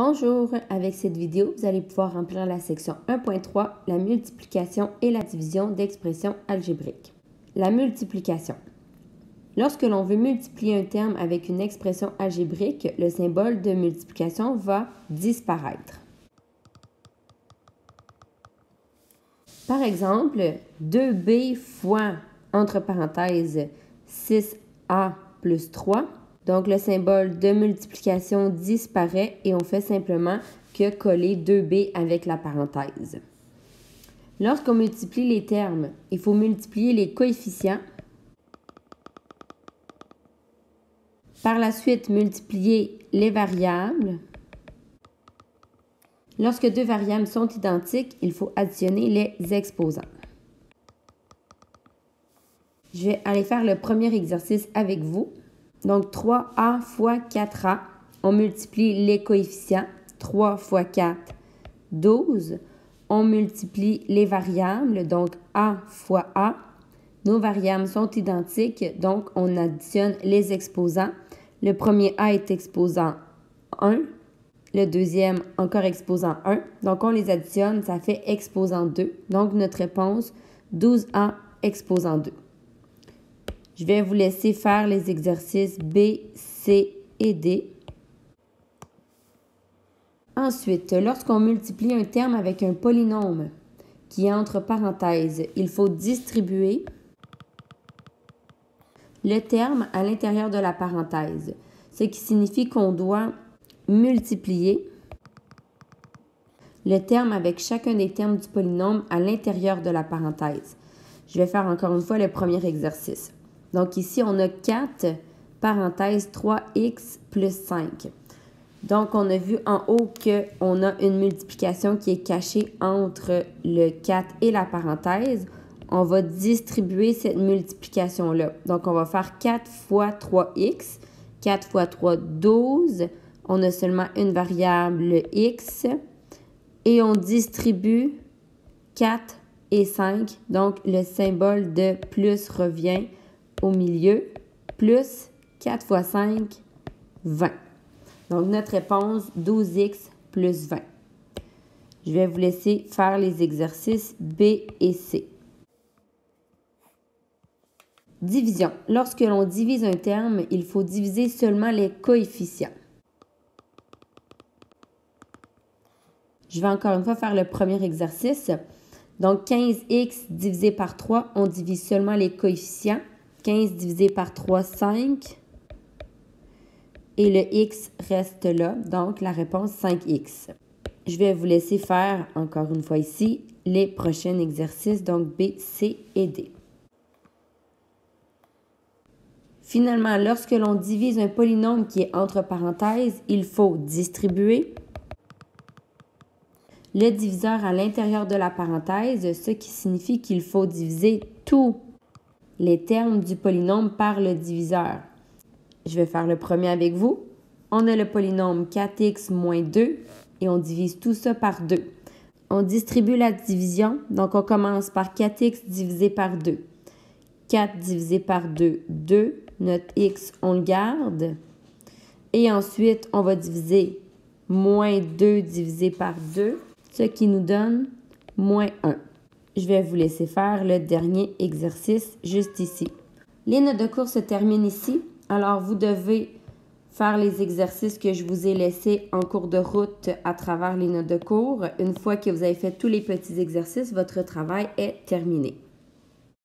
Bonjour! Avec cette vidéo, vous allez pouvoir remplir la section 1.3, la multiplication et la division d'expressions algébriques. La multiplication. Lorsque l'on veut multiplier un terme avec une expression algébrique, le symbole de multiplication va disparaître. Par exemple, 2b fois, entre parenthèses, 6a plus 3. Donc, le symbole de multiplication disparaît et on fait simplement que coller 2b avec la parenthèse. Lorsqu'on multiplie les termes, il faut multiplier les coefficients. Par la suite, multiplier les variables. Lorsque deux variables sont identiques, il faut additionner les exposants. Je vais aller faire le premier exercice avec vous. Donc, 3a fois 4a, on multiplie les coefficients. 3 fois 4, 12. On multiplie les variables, donc a fois a. Nos variables sont identiques, donc on additionne les exposants. Le premier a est exposant 1, le deuxième encore exposant 1. Donc, on les additionne, ça fait exposant 2. Donc, notre réponse, 12a exposant 2. Je vais vous laisser faire les exercices B, C et D. Ensuite, lorsqu'on multiplie un terme avec un polynôme qui est entre parenthèses, il faut distribuer le terme à l'intérieur de la parenthèse, ce qui signifie qu'on doit multiplier le terme avec chacun des termes du polynôme à l'intérieur de la parenthèse. Je vais faire encore une fois le premier exercice. Donc ici, on a 4, parenthèse 3x plus 5. Donc, on a vu en haut qu'on a une multiplication qui est cachée entre le 4 et la parenthèse. On va distribuer cette multiplication-là. Donc, on va faire 4 fois 3x. 4 fois 3, 12. On a seulement une variable x. Et on distribue 4 et 5. Donc, le symbole de plus revient au milieu, plus 4 fois 5, 20. Donc, notre réponse, 12x plus 20. Je vais vous laisser faire les exercices B et C. Division. Lorsque l'on divise un terme, il faut diviser seulement les coefficients. Je vais encore une fois faire le premier exercice. Donc, 15x divisé par 3, on divise seulement les coefficients. 15 divisé par 3, 5. Et le x reste là, donc la réponse 5x. Je vais vous laisser faire, encore une fois ici, les prochains exercices, donc B, C et D. Finalement, lorsque l'on divise un polynôme qui est entre parenthèses, il faut distribuer le diviseur à l'intérieur de la parenthèse, ce qui signifie qu'il faut diviser tous les termes du polynôme par le diviseur. Je vais faire le premier avec vous. On a le polynôme 4x moins 2 et on divise tout ça par 2. On distribue la division, donc on commence par 4x divisé par 2. 4 divisé par 2, 2. Notre x, on le garde. Et ensuite, on va diviser moins 2 divisé par 2, ce qui nous donne moins 1. Je vais vous laisser faire le dernier exercice juste ici. Les notes de cours se terminent ici. Alors, vous devez faire les exercices que je vous ai laissés en cours de route à travers les notes de cours. Une fois que vous avez fait tous les petits exercices, votre travail est terminé.